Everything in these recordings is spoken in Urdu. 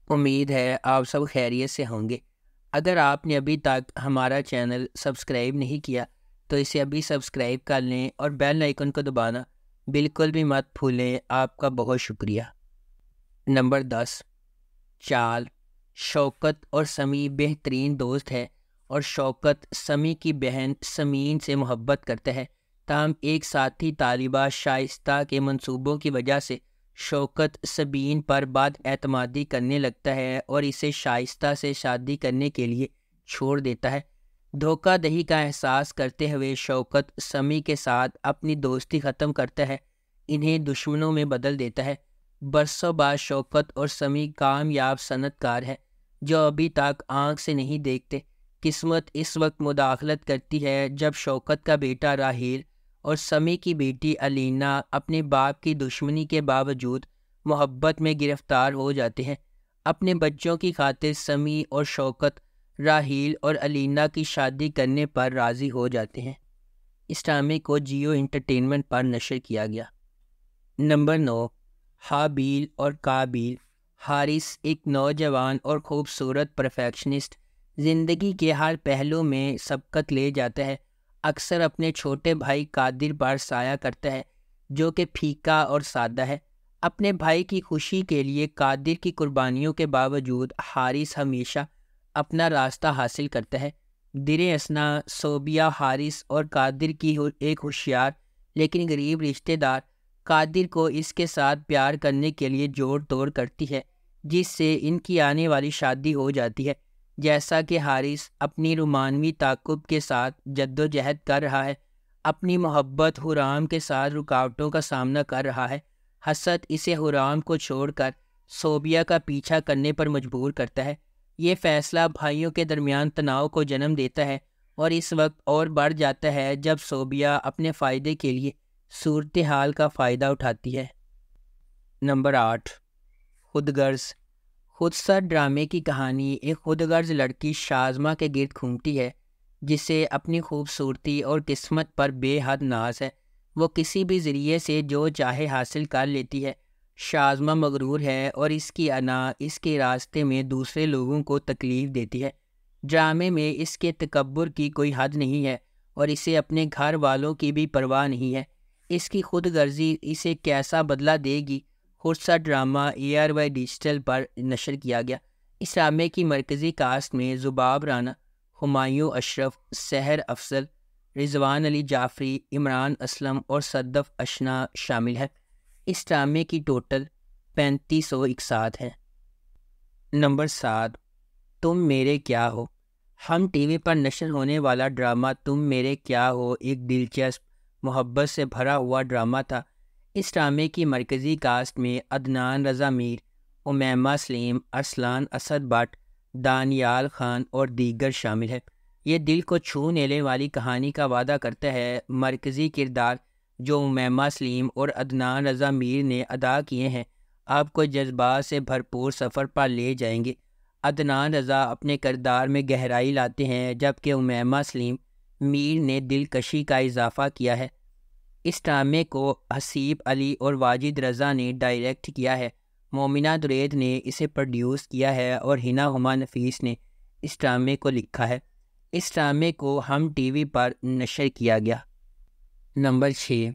امید ہے آپ سب خیریت سے ہوں گے۔ اگر آپ نے ابھی تک ہمارا چینل سبسکرائب نہیں کیا تو اسے ابھی سبسکرائب کر لیں اور بیل آئیکن کو دبانا بالکل بھی مت بھولیں۔ آپ کا بہت شکریہ۔ نمبر 10، چال۔ شوکت اور سمی بہترین دوست ہے اور شوکت سمی کی بہن سمین سے محبت کرتا ہے، تاہم ایک ساتھی طالبہ شائستہ کے منصوبوں کی وجہ سے شوکت سبین پر بد اعتمادی کرنے لگتا ہے اور اسے شائستہ سے شادی کرنے کے لیے چھوڑ دیتا ہے۔ دھوکہ دہی کا احساس کرتے ہوئے شوکت سمی کے ساتھ اپنی دوستی ختم کرتا ہے، انہیں دشمنوں میں بدل دیتا ہے۔ برسوں بعد شوکت اور سمی کامیاب صنعت کار ہے جو ابھی تک آنکھ سے نہیں دیکھتے۔ قسمت اس وقت مداخلت کرتی ہے جب شوکت کا بیٹا راہیل اور سمی کی بیٹی علینا اپنے باپ کی دشمنی کے باوجود محبت میں گرفتار ہو جاتے ہیں۔ اپنے بچوں کی خاطر سمی اور شوکت راہیل اور علینا کی شادی کرنے پر راضی ہو جاتے ہیں۔ اس ڈرامے کو جیو انٹرٹینمنٹ پر نشر کیا گیا۔ نمبر 9، حابیل اور قابیل۔ حارث ایک نوجوان اور خوبصورت پرفیکشنسٹ، زندگی کے ہر پہلو میں سبقت لے جاتا ہے۔ اکثر اپنے چھوٹے بھائی قادر پر سایہ کرتا ہے جو کہ پھیکا اور سادہ ہے۔ اپنے بھائی کی خوشی کے لیے قادر کی قربانیوں کے باوجود حارث ہمیشہ اپنا راستہ حاصل کرتا ہے۔ در اثنا صوبیہ حارث اور قادر کی ایک ہوشیار لیکن غریب رشتہ دار قادر کو اس کے ساتھ پیار کرنے کے لیے جوڑ توڑ کرتی ہے، جس سے ان کی آنے والی شادی ہو جاتی ہے۔ جیسا کہ حارث اپنی رومانوی تعاقب کے ساتھ جدوجہد کر رہا ہے، اپنی محبت حرام کے ساتھ رکاوٹوں کا سامنا کر رہا ہے۔ حسد اسے حرام کو چھوڑ کر صوبیہ کا پیچھا کرنے پر مجبور کرتا ہے۔ یہ فیصلہ بھائیوں کے درمیان تناؤ کو جنم دیتا ہے اور اس وقت اور بڑھ جاتا ہے جب صوبیہ اپنے فائدے کے لیے صورتحال کا فائدہ اٹھاتی ہے۔ نمبر 8، خود غرض۔ خودسر ڈرامے کی کہانی ایک خود غرض لڑکی شازمہ کے گرد گھومتی ہے جسے اپنی خوبصورتی اور قسمت پر بے حد ناز ہے۔ وہ کسی بھی ذریعے سے جو چاہے حاصل کر لیتی ہے۔ شازمہ مغرور ہے اور اس کی انا اس کے راستے میں دوسرے لوگوں کو تکلیف دیتی ہے۔ ڈرامے میں اس کے تکبر کی کوئی حد نہیں ہے اور اسے اپنے گھر والوں کی بھی پرواہ نہیں ہے۔ اس کی خود غرضی اسے کیسا بدلہ دے گی؟ خودسر ڈرامہ ARY ڈیجیٹل پر نشر کیا گیا۔ اس ڈرامے کی مرکزی کاسٹ میں زباب رانا، ہمایوں اشرف، سحر افضل، رضوان علی جعفری، عمران اسلم اور صدف اشنا شامل ہیں۔ اس ڈرامے کی ٹوٹل 3561 ہیں۔ نمبر 7، تم میرے کیا ہو۔ ہم ٹی وی پر نشر ہونے والا ڈرامہ تم میرے کیا ہو ایک دلچسپ، محبت سے بھرا ہوا ڈرامہ تھا۔ اس ڈرامے کی مرکزی کاسٹ میں عدنان رضا میر، امیمہ سلیم، ارسلان اسد بٹ، دانیال خان اور دیگر شامل ہیں۔ یہ دل کو چھو لینے والی کہانی کا وعدہ کرتا ہے۔ مرکزی کردار جو امیمہ سلیم اور عدنان رضا میر نے ادا کیے ہیں آپ کو جذبات سے بھرپور سفر پر لے جائیں گے۔ عدنان رضا اپنے کردار میں گہرائی لاتے ہیں جبکہ امیمہ سلیم میر نے دلکشی کا اضافہ کیا ہے۔ اس ڈرامے کو حسیب علی اور واجد رضا نے ڈائریکٹ کیا ہے۔ مومنہ درید نے اسے پروڈیوس کیا ہے اور ہنا ہما نفیس نے اس ڈرامے کو لکھا ہے۔ اس ڈرامے کو ہم ٹی وی پر نشر کیا گیا۔ نمبر 6،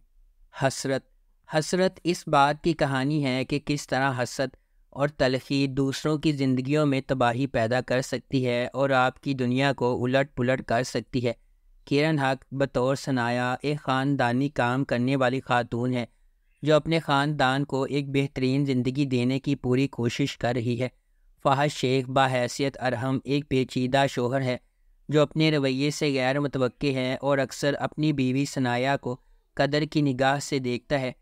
حسرت۔ حسرت اس بات کی کہانی ہے کہ کس طرح حسد اور تلخی دوسروں کی زندگیوں میں تباہی پیدا کر سکتی ہے اور آپ کی دنیا کو الٹ پلٹ کر سکتی ہے۔ کرن حق بطور ثنایا ایک خاندانی کام کرنے والی خاتون ہے جو اپنے خاندان کو ایک بہترین زندگی دینے کی پوری کوشش کر رہی ہے۔ فہد شیخ بحیثیت ارحم ایک پیچیدہ شوہر ہے جو اپنے رویے سے غیر متوقع ہے اور اکثر اپنی بیوی ثنایا کو قدر کی نگاہ سے دیکھتا ہے۔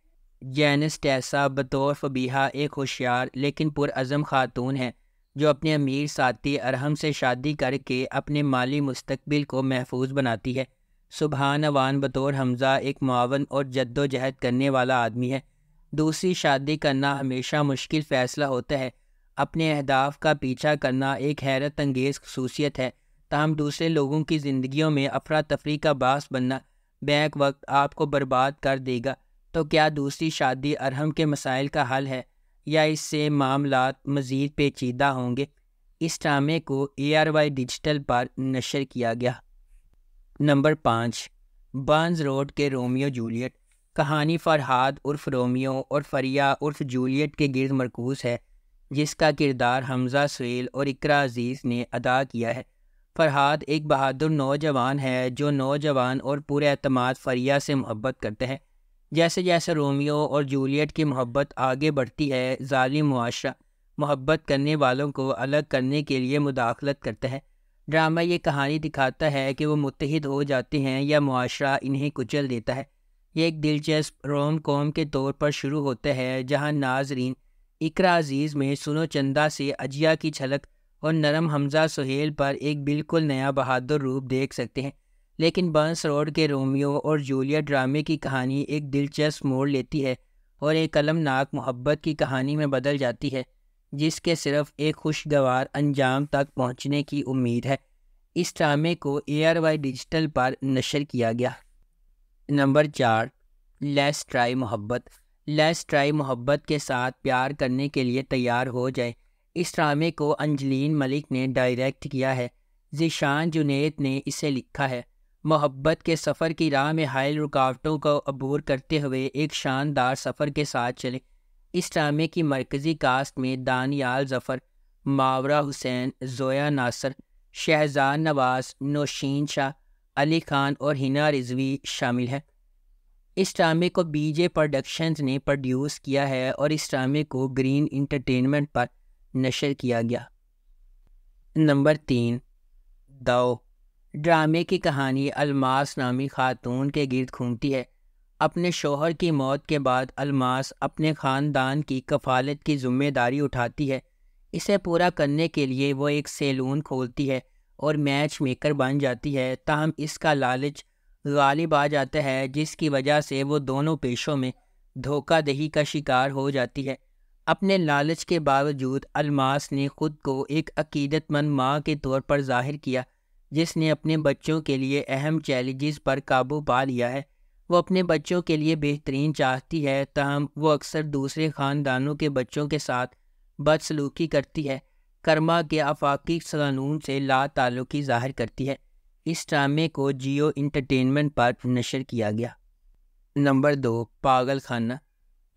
جینس ٹیسا بطور فبیہہ ایک ہوشیار لیکن پرعزم خاتون ہے جو اپنے امیر ساتھی ارحم سے شادی کر کے اپنے مالی مستقبل کو محفوظ بناتی ہے۔ سبحان اوان بطور حمزہ ایک معاون اور جد و جہد کرنے والا آدمی ہے۔ دوسری شادی کرنا ہمیشہ مشکل فیصلہ ہوتا ہے۔ اپنے اہداف کا پیچھا کرنا ایک حیرت انگیز خصوصیت ہے، تاہم دوسرے لوگوں کی زندگیوں میں افراتفری کا باعث بننا بیک وقت آپ کو برباد کر دے گا۔ تو کیا دوسری شادی ارحم کے مسائل کا حل ہے؟ یا اس سے معاملات مزید پیچیدہ ہوں گے۔ اس ڈرامے کو ARY ڈیجیٹل پر نشر کیا گیا۔ نمبر 5، برنز روڈ کے رومیو جولیٹ۔ کہانی فرحاد عرف رومیو اور فریہ عرف جولیٹ کے گرد مرکوز ہے، جس کا کردار حمزہ سہیل اور اقرا عزیز نے ادا کیا ہے۔ فرحاد ایک بہادر نوجوان ہے جو نوجوان اور پورے اعتماد فریہ سے محبت کرتے ہیں۔ جیسے جیسے رومیو اور جولیٹ کی محبت آگے بڑھتی ہے، ظالم معاشرہ محبت کرنے والوں کو الگ کرنے کے لیے مداخلت کرتا ہے۔ ڈرامہ یہ کہانی دکھاتا ہے کہ وہ متحد ہو جاتے ہیں یا معاشرہ انہیں کچل دیتا ہے۔ یہ ایک دلچسپ روم کوم کے طور پر شروع ہوتا ہے، جہاں ناظرین اقرا عزیز میں سنو چندہ سے اجیا کی جھلک اور نرم حمزہ سہیل پر ایک بالکل نیا بہادر روپ دیکھ سکتے ہیں۔ لیکن برنز روڈ کے رومیو اور جولیٹ ڈرامے کی کہانی ایک دلچسپ موڑ لیتی ہے اور ایک المناک محبت کی کہانی میں بدل جاتی ہے، جس کے صرف ایک خوشگوار انجام تک پہنچنے کی امید ہے۔ اس ڈرامے کو ARY ڈیجیٹل پر نشر کیا گیا۔ نمبر 4، لیٹس ٹرائی محبت۔ لیٹس ٹرائی محبت کے ساتھ پیار کرنے کے لیے تیار ہو جائے۔ اس ڈرامے کو انجلین ملک نے ڈائریکٹ کیا ہے۔ ذیشان جنید نے اسے لکھا ہے۔ محبت کے سفر کی راہ میں حائل رکاوٹوں کو عبور کرتے ہوئے ایک شاندار سفر کے ساتھ چلے۔ اس ڈرامے کی مرکزی کاسٹ میں دانیال ظفر، ماورا حسین، زویا ناصر، شہزاد نواز، نوشین شاہ، علی خان اور ہنا رضوی شامل ہیں۔ اس ڈرامے کو BJ پروڈکشنز نے پروڈیوس کیا ہے اور اس ڈرامے کو گرین انٹرٹینمنٹ پر نشر کیا گیا۔ نمبر 3، داؤ۔ ڈرامے کی کہانی الماس نامی خاتون کے گرد گھومتی ہے۔ اپنے شوہر کی موت کے بعد الماس اپنے خاندان کی کفالت کی ذمہ داری اٹھاتی ہے۔ اسے پورا کرنے کے لیے وہ ایک سیلون کھولتی ہے اور میچ میکر بن جاتی ہے، تاہم اس کا لالچ غالب آ جاتا ہے، جس کی وجہ سے وہ دونوں پیشوں میں دھوکہ دہی کا شکار ہو جاتی ہے۔ اپنے لالچ کے باوجود الماس نے خود کو ایک عقیدت مند ماں کے طور پر ظاہر کیا، جس نے اپنے بچوں کے لیے اہم چیلنجز پر قابو پا لیا ہے۔ وہ اپنے بچوں کے لیے بہترین چاہتی ہے، تاہم وہ اکثر دوسرے خاندانوں کے بچوں کے ساتھ بدسلوکی کرتی ہے، کرما کے آفاقی قانون سے لا تعلقی ظاہر کرتی ہے۔ اس ڈرامے کو جیو انٹرٹینمنٹ پر نشر کیا گیا۔ نمبر 2، پاگل خانہ۔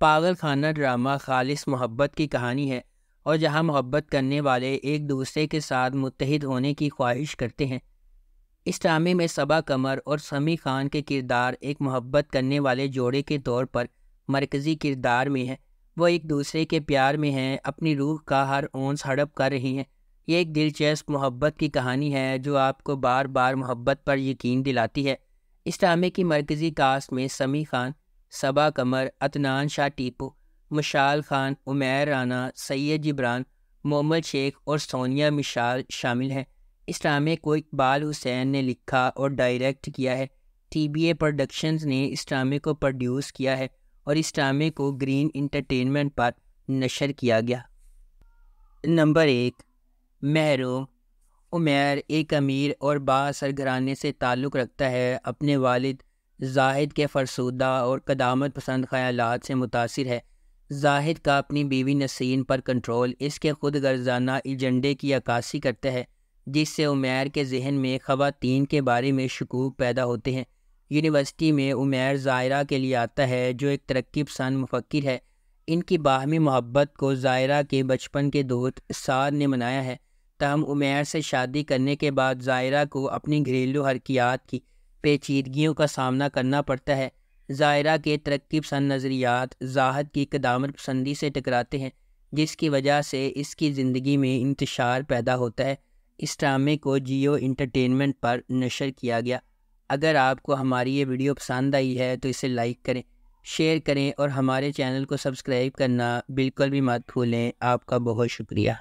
پاگل خانہ ڈرامہ خالص محبت کی کہانی ہے، اور جہاں محبت کرنے والے ایک دوسرے کے ساتھ متحد ہونے کی خواہش کرتے ہیں۔ اس ڈرامے میں صبا قمر اور سمی خان کے کردار ایک محبت کرنے والے جوڑے کے طور پر مرکزی کردار میں ہیں۔ وہ ایک دوسرے کے پیار میں ہیں، اپنی روح کا ہر اونس ہڑپ کر رہی ہیں۔ یہ ایک دلچسپ محبت کی کہانی ہے جو آپ کو بار بار محبت پر یقین دلاتی ہے۔ اس ڈرامے کی مرکزی کاسٹ میں سمی خان، صبا قمر، عدنان شاہ ٹیپو، مشال خان، عمیر رانا، سید جبران، محمد شیخ اور سونیا مشال شامل ہیں۔ اس ڈرامے کو اقبال حسین نے لکھا اور ڈائریکٹ کیا ہے۔ TBA پروڈکشنز نے اس ڈرامے کو پروڈیوس کیا ہے اور اس ڈرامے کو گرین انٹرٹینمنٹ پر نشر کیا گیا۔ نمبر 1، محروم۔ عمیر ایک امیر اور بااثر گھرانے سے تعلق رکھتا ہے۔ اپنے والد زاہد کے فرسودہ اور قدامت پسند خیالات سے متاثر ہے۔ زاہد کا اپنی بیوی نسرین پر کنٹرول اس کے خود غرضانہ ایجنڈے کی عکاسی کرتا ہے، جس سے عمیر کے ذہن میں خواتین کے بارے میں شکوک پیدا ہوتے ہیں۔ یونیورسٹی میں عمیر ظاہرہ کے لیے آتا ہے، جو ایک ترقی پسند مفکر ہے۔ ان کی باہمی محبت کو ظاہرہ کے بچپن کے دوست سعد نے منایا ہے، تاہم عمیر سے شادی کرنے کے بعد ظاہرہ کو اپنی گھریلو حرکیات کی پیچیدگیوں کا سامنا کرنا پڑتا ہے۔ ظاہرہ کے ترقی پسند نظریات زاہد کی قدامت پسندی سے ٹکراتے ہیں، جس کی وجہ سے اس کی زندگی میں انتشار پیدا ہوتا ہے۔ اس ڈرامے کو جیو انٹرٹینمنٹ پر نشر کیا گیا۔ اگر آپ کو ہماری یہ ویڈیو پسند آئی ہے تو اسے لائک کریں، شیئر کریں اور ہمارے چینل کو سبسکرائب کرنا بالکل بھی مت بھولیں۔ آپ کا بہت شکریہ۔